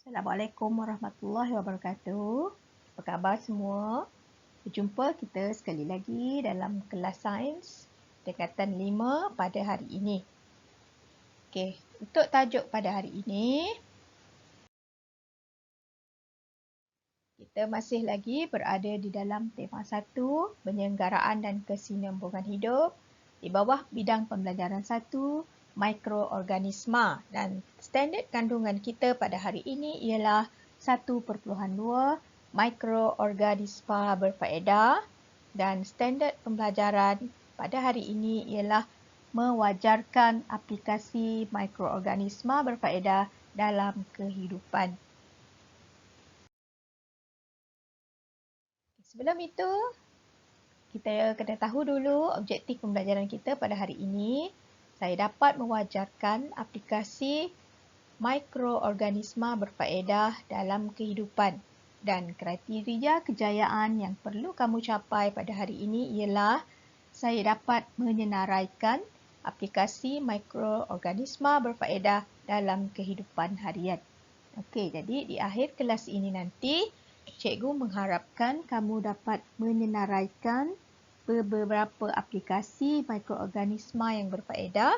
Assalamualaikum warahmatullahi wabarakatuh. Apa khabar semua? Berjumpa kita sekali lagi dalam kelas sains tingkatan 5 pada hari ini. Okey, untuk tajuk pada hari ini, kita masih lagi berada di dalam tema 1, penyelenggaraan dan kesinambungan hidup di bawah bidang pembelajaran 1, mikroorganisma, dan standard kandungan kita pada hari ini ialah 1.2 mikroorganisma berfaedah, dan standard pembelajaran pada hari ini ialah mewajarkan aplikasi mikroorganisma berfaedah dalam kehidupan. Sebelum itu, kita kena tahu dulu objektif pembelajaran kita pada hari ini. Saya dapat mewajarkan aplikasi mikroorganisma berfaedah dalam kehidupan, dan kriteria kejayaan yang perlu kamu capai pada hari ini ialah saya dapat menyenaraikan aplikasi mikroorganisma berfaedah dalam kehidupan harian. Okey, jadi di akhir kelas ini nanti, cikgu mengharapkan kamu dapat menyenaraikan beberapa aplikasi mikroorganisma yang berfaedah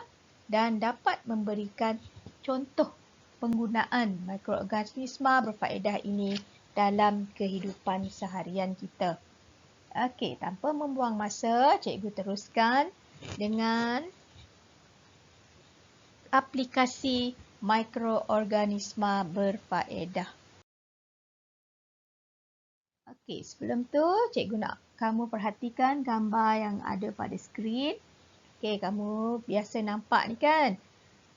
dan dapat memberikan contoh penggunaan mikroorganisma berfaedah ini dalam kehidupan seharian kita. Okey, tanpa membuang masa, cikgu teruskan dengan aplikasi mikroorganisma berfaedah. Okey, sebelum tu cikgu nak kamu perhatikan gambar yang ada pada skrin. Okey, kamu biasa nampak ni kan?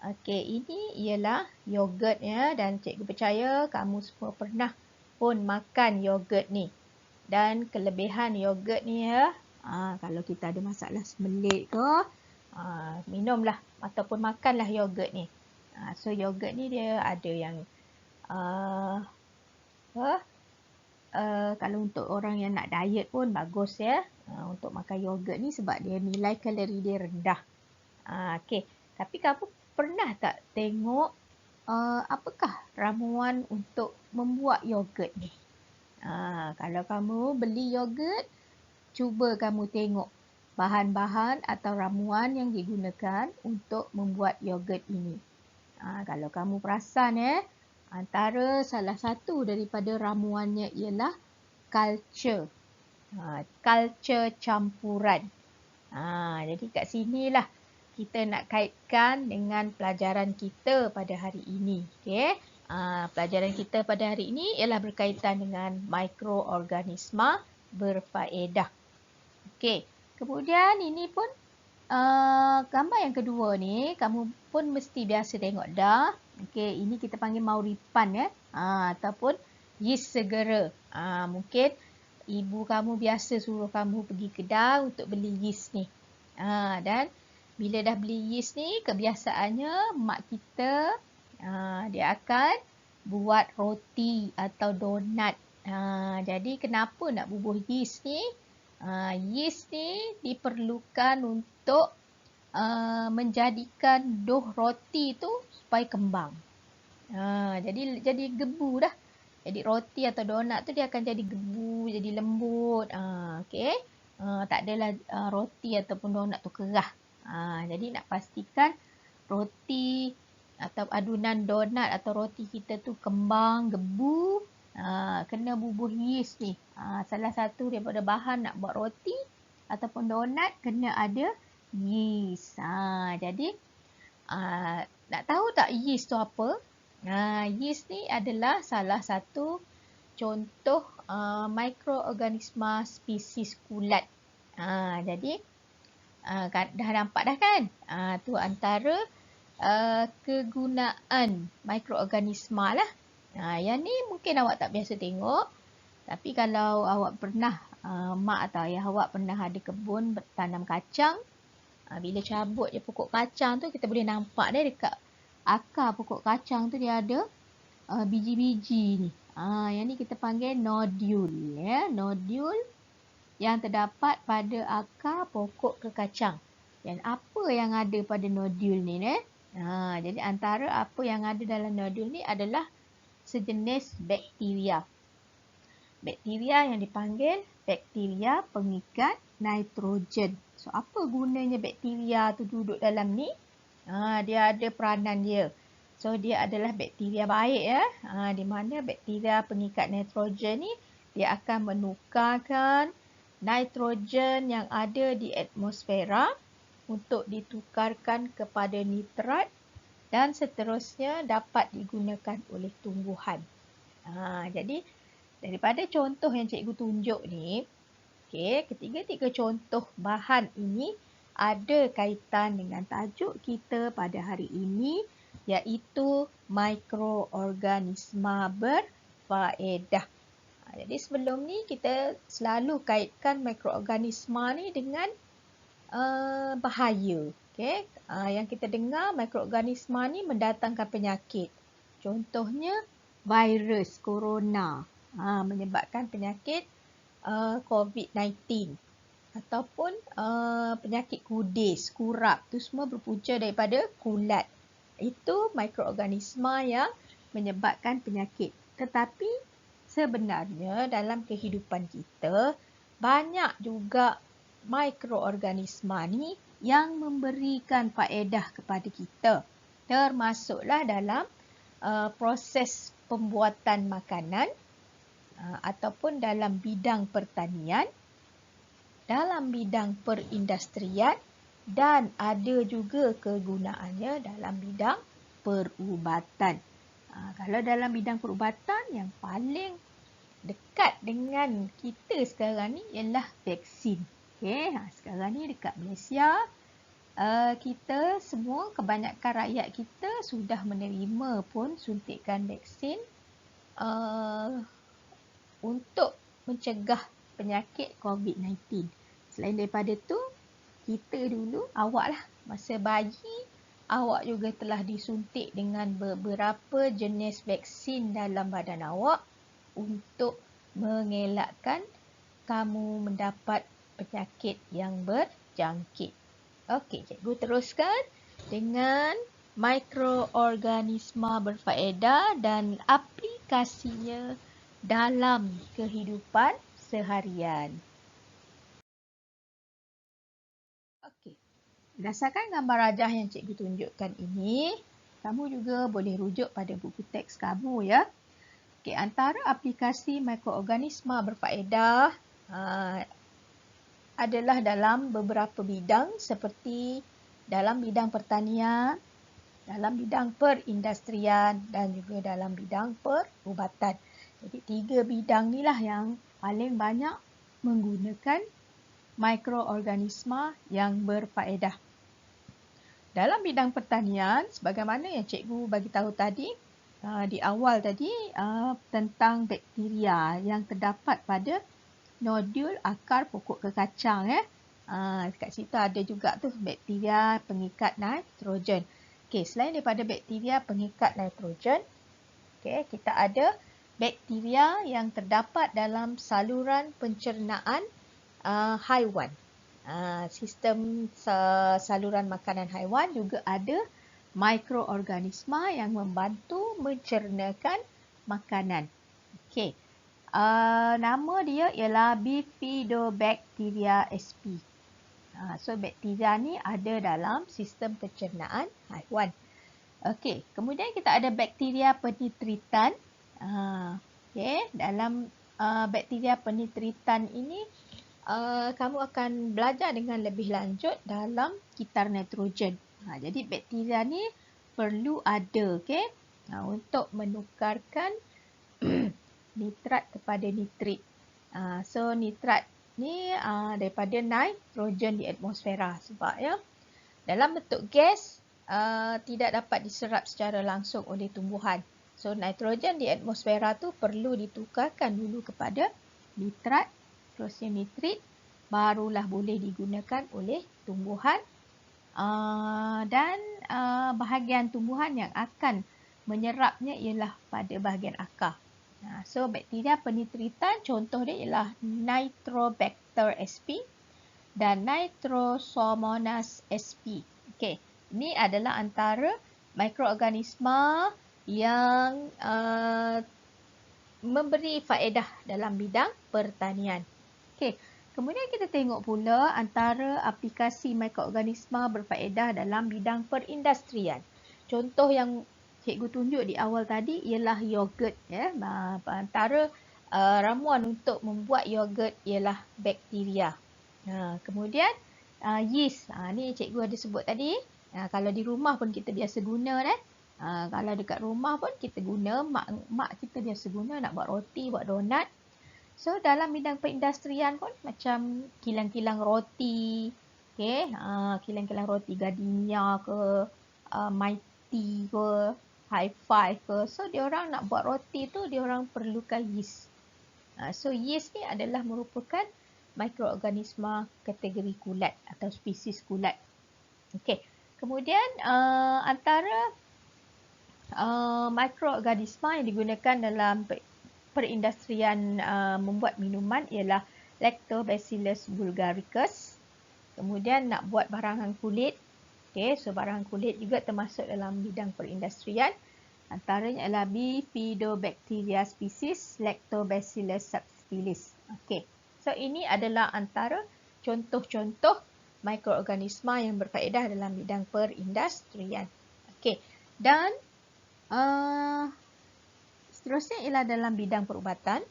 Okey, ini ialah yogurt ya, dan cikgu percaya kamu semua pernah pun makan yogurt ni. Dan kelebihan yogurt ni ya, kalau kita ada masalah semelik ke, minumlah ataupun makanlah yogurt ni. So yogurt ni dia ada yang kalau untuk orang yang nak diet pun bagus ya, untuk makan yogurt ni sebab dia nilai kalori dia rendah. Okey, tapi kamu pernah tak tengok apakah ramuan untuk membuat yogurt ni? Kalau kamu beli yogurt, cuba kamu tengok bahan-bahan atau ramuan yang digunakan untuk membuat yogurt ini. Kalau kamu perasan antara salah satu daripada ramuannya ialah culture. Culture campuran. Jadi kat sinilah kita nak kaitkan dengan pelajaran kita pada hari ini. Okay? Pelajaran kita pada hari ini ialah berkaitan dengan mikroorganisma berfaedah. Okey, kemudian ini pun gambar yang kedua ni kamu pun mesti biasa tengok dah. Okey, ini kita panggil mauripan ya, ataupun yeast segera. Mungkin ibu kamu biasa suruh kamu pergi kedai untuk beli yeast ni. Dan bila dah beli yeast ni, kebiasaannya mak kita dia akan buat roti atau donat. Jadi kenapa nak bubuh yeast ni? Yeast ni diperlukan untuk menjadikan dough roti tu supaya kembang. Jadi gebu dah. Jadi roti atau donat tu dia akan jadi gebu, jadi lembut. Okey. Tak adalah roti ataupun donat tu kerah. Jadi nak pastikan roti atau adunan donat atau roti kita tu kembang, gebu, kena bubuh yeast ni. Salah satu daripada bahan nak buat roti ataupun donat kena ada yeast. Jadi nak tahu tak yeast tu apa? Yeast ni adalah salah satu contoh mikroorganisma spesies kulat. Jadi dah nampak dah kan? Tu antara kegunaan mikroorganisma lah. Yang ni mungkin awak tak biasa tengok. Tapi kalau awak pernah, mak atau ayah awak pernah ada kebun bertanam kacang. Bila cabut je pokok kacang tu, kita boleh nampak dia dekat akar pokok kacang tu dia ada biji-biji ni. Yang ni kita panggil nodule. Ya? Nodule yang terdapat pada akar pokok kekacang. Dan apa yang ada pada nodule ni? Jadi antara apa yang ada dalam nodule ni adalah sejenis bakteria. Bakteria yang dipanggil bakteria pengikat nitrogen. So, apa gunanya bakteria tu duduk dalam ni? Dia ada peranan dia. So, dia adalah bakteria baik ya. Di mana bakteria pengikat nitrogen ni, dia akan menukarkan nitrogen yang ada di atmosfera untuk ditukarkan kepada nitrat dan seterusnya dapat digunakan oleh tumbuhan. Jadi, daripada contoh yang cikgu tunjuk ni, ketiga-tiga contoh bahan ini ada kaitan dengan tajuk kita pada hari ini, iaitu mikroorganisma berfaedah. Jadi sebelum ni kita selalu kaitkan mikroorganisma ni dengan bahaya. Yang kita dengar mikroorganisma ni mendatangkan penyakit. Contohnya virus corona menyebabkan penyakit COVID-19 ataupun penyakit kudis, kurap, tu semua berpunca daripada kulat. Itu mikroorganisma yang menyebabkan penyakit. Tetapi sebenarnya dalam kehidupan kita banyak juga mikroorganisma ni yang memberikan faedah kepada kita. Termasuklah dalam proses pembuatan makanan ataupun dalam bidang pertanian, dalam bidang perindustrian dan ada juga kegunaannya dalam bidang perubatan. Kalau dalam bidang perubatan yang paling dekat dengan kita sekarang ni ialah vaksin. Sekarang ni dekat Malaysia, kita semua, kebanyakan rakyat kita sudah menerima pun suntikan vaksin untuk mencegah penyakit COVID-19. Selain daripada tu, kita dulu, awak lah, masa bayi, awak juga telah disuntik dengan beberapa jenis vaksin dalam badan awak untuk mengelakkan kamu mendapat penyakit yang berjangkit. Okey, cikgu teruskan dengan mikroorganisma berfaedah dan aplikasinya dalam kehidupan seharian. Okey. Berdasarkan gambar rajah yang cikgu tunjukkan ini, kamu juga boleh rujuk pada buku teks kamu ya. Okey, antara aplikasi mikroorganisma berfaedah adalah dalam beberapa bidang seperti dalam bidang pertanian, dalam bidang perindustrian dan juga dalam bidang perubatan. Jadi 3 bidang inilah yang paling banyak menggunakan mikroorganisma yang berfaedah. Dalam bidang pertanian, sebagaimana yang cikgu bagi tahu tadi, di awal tadi, tentang bakteria yang terdapat pada nodul akar pokok kekacang. Dekat situ ada juga tu bakteria pengikat nitrogen. Okey, selain daripada bakteria pengikat nitrogen, kita ada bakteria yang terdapat dalam saluran pencernaan haiwan. Sistem saluran makanan haiwan juga ada mikroorganisma yang membantu mencernakan makanan. Okey. Nama dia ialah Bifidobacteria sp. So bakteria ni ada dalam sistem pencernaan haiwan. Okey, kemudian kita ada bakteria penitritan. Dalam bakteria penitritan ini kamu akan belajar dengan lebih lanjut dalam kitar nitrogen. Jadi bakteria ni perlu ada untuk menukarkan nitrat kepada nitrit. So nitrat ni daripada nitrogen di atmosfera sebab dalam bentuk gas tidak dapat diserap secara langsung oleh tumbuhan. So nitrogen di atmosfera tu perlu ditukarkan dulu kepada nitrat, terusnya nitrit, barulah boleh digunakan oleh tumbuhan dan bahagian tumbuhan yang akan menyerapnya ialah pada bahagian akar. So bakteria penitritan contoh dia ialah Nitrobacter sp dan Nitrosomonas sp. Okey, ini adalah antara mikroorganisma yang memberi faedah dalam bidang pertanian. Okey, kemudian kita tengok pula antara aplikasi mikroorganisma berfaedah dalam bidang perindustrian. Contoh yang cikgu tunjuk di awal tadi ialah yogurt, ya. Antara ramuan untuk membuat yogurt ialah bakteria. Kemudian yeast. Ni cikgu ada sebut tadi. Kalau di rumah pun kita biasa guna kan. Kalau dekat rumah pun kita guna, mak kita biasa guna nak buat roti, buat donat. So dalam bidang perindustrian pun macam kilang-kilang roti, okay, kilang-kilang roti Gardenia ke, Mighty ke, Hi-Fi ke. So diorang nak buat roti tu diorang perlukan yeast. So yeast ni adalah merupakan mikroorganisma kategori kulat atau spesies kulat. Okay. Kemudian antara mikroorganisma yang digunakan dalam perindustrian membuat minuman ialah Lactobacillus bulgaricus. Kemudian nak buat barangan kulit. Okay, so barangan kulit juga termasuk dalam bidang perindustrian. Antaranya adalah Bifidobacteria species Lactobacillus subtilis. Okay, so ini adalah antara contoh-contoh mikroorganisma yang berfaedah dalam bidang perindustrian. Okay, dan seterusnya ialah dalam bidang perubatan.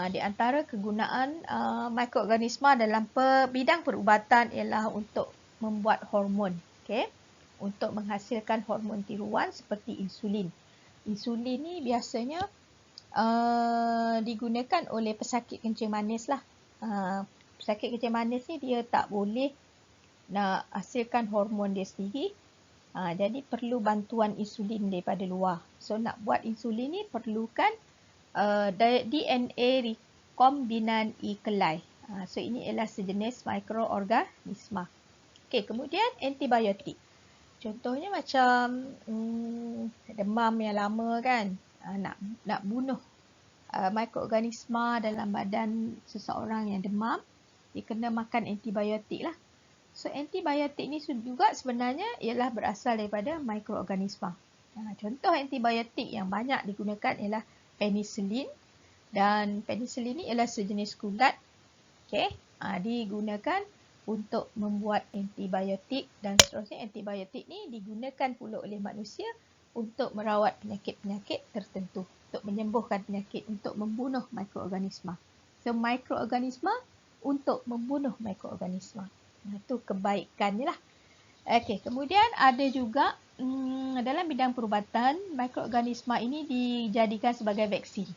Di antara kegunaan mikroorganisma dalam bidang perubatan ialah untuk membuat hormon, okay? Untuk menghasilkan hormon tiruan seperti insulin. Insulin ni biasanya digunakan oleh pesakit kencing manis lah. Pesakit kencing manis ni dia tak boleh nak hasilkan hormon dia sendiri. Jadi perlu bantuan insulin daripada luar. So nak buat insulin ni perlukan DNA rekombinan E. coli. So ini ialah sejenis mikroorganisma. Okey, kemudian antibiotik. Contohnya macam demam yang lama kan. Nak bunuh mikroorganisma dalam badan seseorang yang demam, dia kena makan antibiotik lah. So antibiotik ni juga sebenarnya ialah berasal daripada mikroorganisma. Contoh antibiotik yang banyak digunakan ialah penicillin, dan penicillin ni ialah sejenis kulat. Okay, digunakan untuk membuat antibiotik, dan seterusnya antibiotik ni digunakan pula oleh manusia untuk merawat penyakit-penyakit tertentu, untuk menyembuhkan penyakit, untuk membunuh mikroorganisma. So mikroorganisma untuk membunuh mikroorganisma. Itu kebaikannya lah. Okey, kemudian ada juga dalam bidang perubatan, mikroorganisma ini dijadikan sebagai vaksin.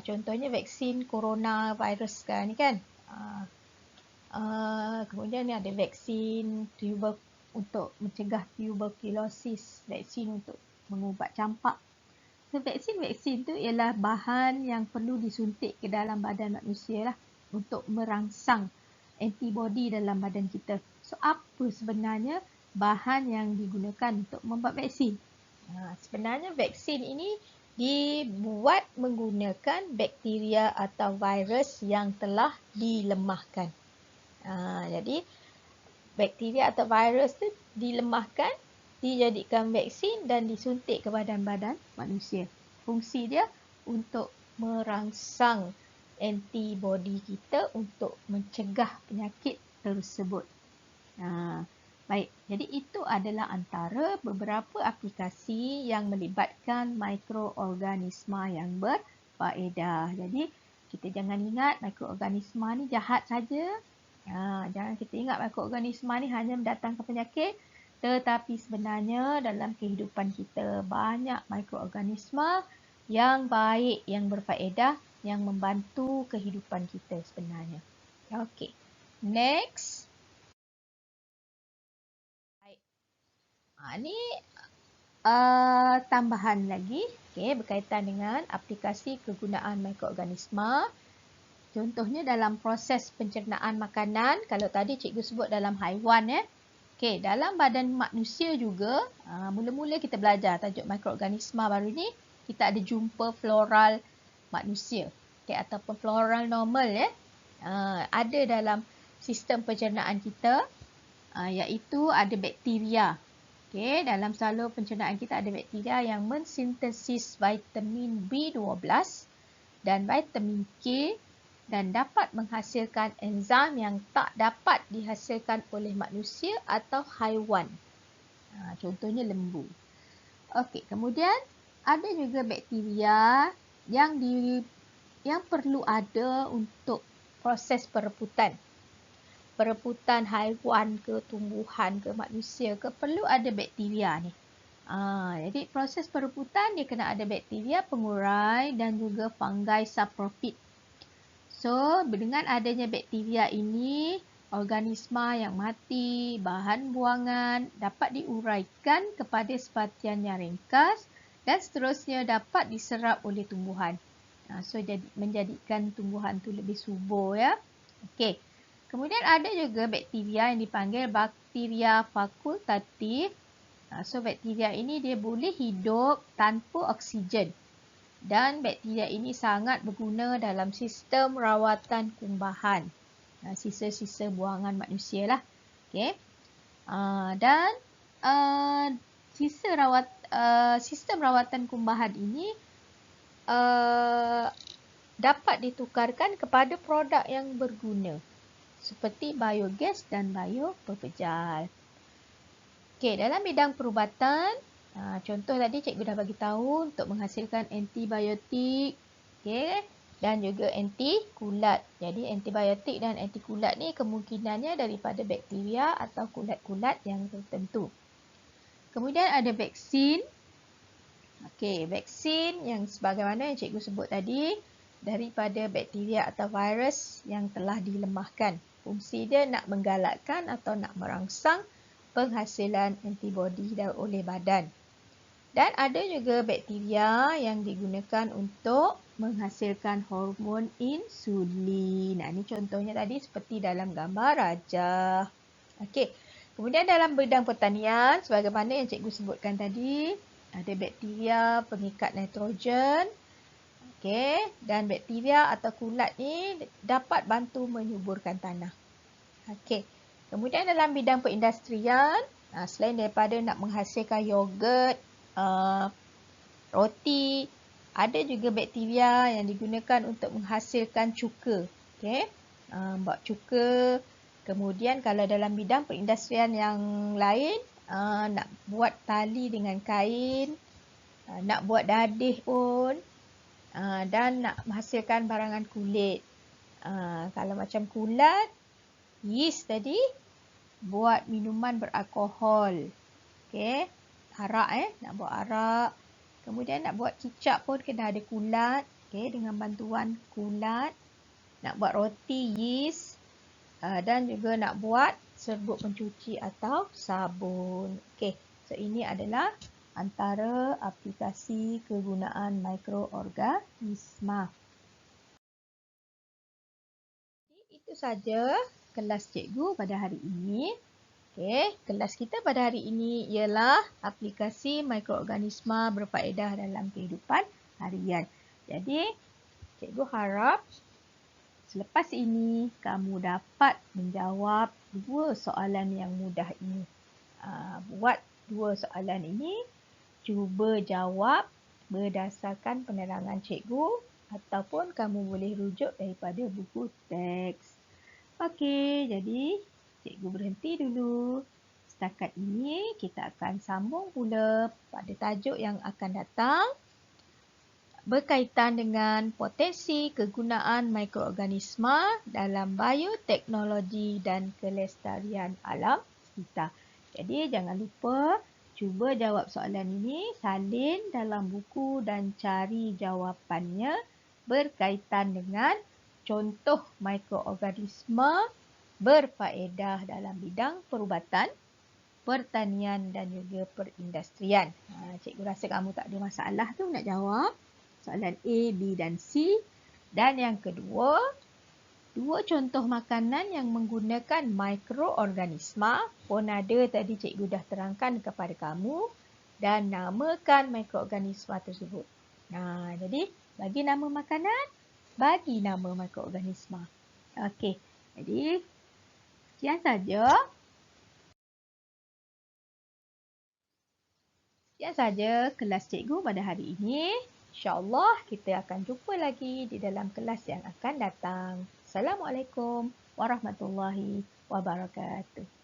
Contohnya vaksin coronavirus sekarang ni kan. Kemudian ni ada vaksin untuk mencegah tuberculosis, vaksin untuk mengubat campak. So vaksin-vaksin tu ialah bahan yang perlu disuntik ke dalam badan manusia lah untuk merangsang antibody dalam badan kita. So apa sebenarnya bahan yang digunakan untuk membuat vaksin? Sebenarnya vaksin ini dibuat menggunakan bakteria atau virus yang telah dilemahkan. Jadi bakteria atau virus tu dilemahkan, dijadikan vaksin dan disuntik ke badan-badan manusia. Fungsi dia untuk merangsang antibody kita untuk mencegah penyakit tersebut. Baik, jadi itu adalah antara beberapa aplikasi yang melibatkan mikroorganisma yang berfaedah. Jadi kita jangan ingat mikroorganisma ni jahat saja. Jangan kita ingat mikroorganisma ni hanya mendatangkan penyakit, tetapi sebenarnya dalam kehidupan kita banyak mikroorganisma yang baik, yang berfaedah, yang membantu kehidupan kita sebenarnya. Okey, next. Baik. Ni tambahan lagi, berkaitan dengan aplikasi kegunaan mikroorganisma. Contohnya dalam proses pencernaan makanan, kalau tadi cikgu sebut dalam haiwan, dalam badan manusia juga, mula-mula kita belajar tajuk mikroorganisma baru ni, kita ada jumpa floral manusia, ataupun floral normal, ada dalam sistem pencernaan kita, iaitu ada bakteria. Okey, dalam salur pencernaan kita ada bakteria yang mensintesis vitamin B12 dan vitamin K dan dapat menghasilkan enzim yang tak dapat dihasilkan oleh manusia atau haiwan. Contohnya lembu. Okey, kemudian ada juga bakteria yang perlu ada untuk proses perebutan. Perebutan haiwan ke tumbuhan ke manusia ke perlu ada bakteria ni. Jadi proses perebutan dia kena ada bakteria pengurai dan juga fungi saprofit. So dengan adanya bakteria ini, organisma yang mati, bahan buangan dapat diuraikan kepada separtian yang ringkas dan seterusnya dapat diserap oleh tumbuhan. So menjadikan tumbuhan tu lebih subur ya. Okey. Kemudian ada juga bakteria yang dipanggil bakteria fakultatif. So bakteria ini dia boleh hidup tanpa oksigen. Dan bakteria ini sangat berguna dalam sistem rawatan kumbahan. Sisa-sisa buangan manusia lah. Okay. Dan sistem rawatan kumbahan ini dapat ditukarkan kepada produk yang berguna. Seperti biogas dan biopepejal. Okey, dalam bidang perubatan, contoh tadi cikgu dah bagi tahu untuk menghasilkan antibiotik, okey, dan juga anti-kulat. Jadi antibiotik dan anti-kulat ni kemungkinannya daripada bakteria atau kulat-kulat yang tertentu. Kemudian ada vaksin. Okey, vaksin yang sebagaimana yang cikgu sebut tadi daripada bakteria atau virus yang telah dilemahkan. Fungsi dia nak menggalakkan atau nak merangsang penghasilan antibodi oleh badan. Dan ada juga bakteria yang digunakan untuk menghasilkan hormon insulin. Ini contohnya tadi seperti dalam gambar rajah. Okey. Kemudian dalam bidang pertanian, sebagaimana yang cikgu sebutkan tadi, ada bakteria pengikat nitrogen. Okey, dan bakteria atau kulat ni dapat bantu menyuburkan tanah. Okey. Kemudian dalam bidang perindustrian, selain daripada nak menghasilkan yogurt, roti, ada juga bakteria yang digunakan untuk menghasilkan cuka. Okey. Buat cuka. Kemudian kalau dalam bidang perindustrian yang lain, nak buat tali dengan kain, nak buat dadih pun, dan nak menghasilkan barangan kulit. Kalau macam kulat, yeast tadi, buat minuman beralkohol. Okay. Arak nak buat arak. Kemudian nak buat kicap pun kena ada kulat. Okay. Dengan bantuan kulat. Nak buat roti, yeast. Dan juga nak buat serbuk pencuci atau sabun. Okay. So ini adalah antara aplikasi kegunaan mikroorganisma. Itu saja kelas cikgu pada hari ini. Okey, kelas kita pada hari ini ialah aplikasi mikroorganisma berfaedah dalam kehidupan harian. Jadi, cikgu harap selepas ini kamu dapat menjawab dua soalan yang mudah ini. Buat dua soalan ini, cuba jawab berdasarkan penerangan cikgu ataupun kamu boleh rujuk daripada buku teks. Okey, jadi cikgu berhenti dulu. Setakat ini kita akan sambung pula pada tajuk yang akan datang berkaitan dengan potensi kegunaan mikroorganisma dalam bioteknologi dan kelestarian alam kita. Jadi jangan lupa cuba jawab soalan ini, salin dalam buku dan cari jawapannya berkaitan dengan contoh mikroorganisma berfaedah dalam bidang perubatan, pertanian dan juga perindustrian. Cikgu rasa kamu tak ada masalah tu nak jawab soalan A, B dan C. Dan yang kedua, dua contoh makanan yang menggunakan mikroorganisma pun ada tadi cikgu dah terangkan kepada kamu dan namakan mikroorganisma tersebut. Jadi bagi nama makanan, bagi nama mikroorganisma. Okey, jadi sekian saja. Sekian saja kelas cikgu pada hari ini. InsyaAllah kita akan jumpa lagi di dalam kelas yang akan datang. Assalamualaikum warahmatullahi wabarakatuh.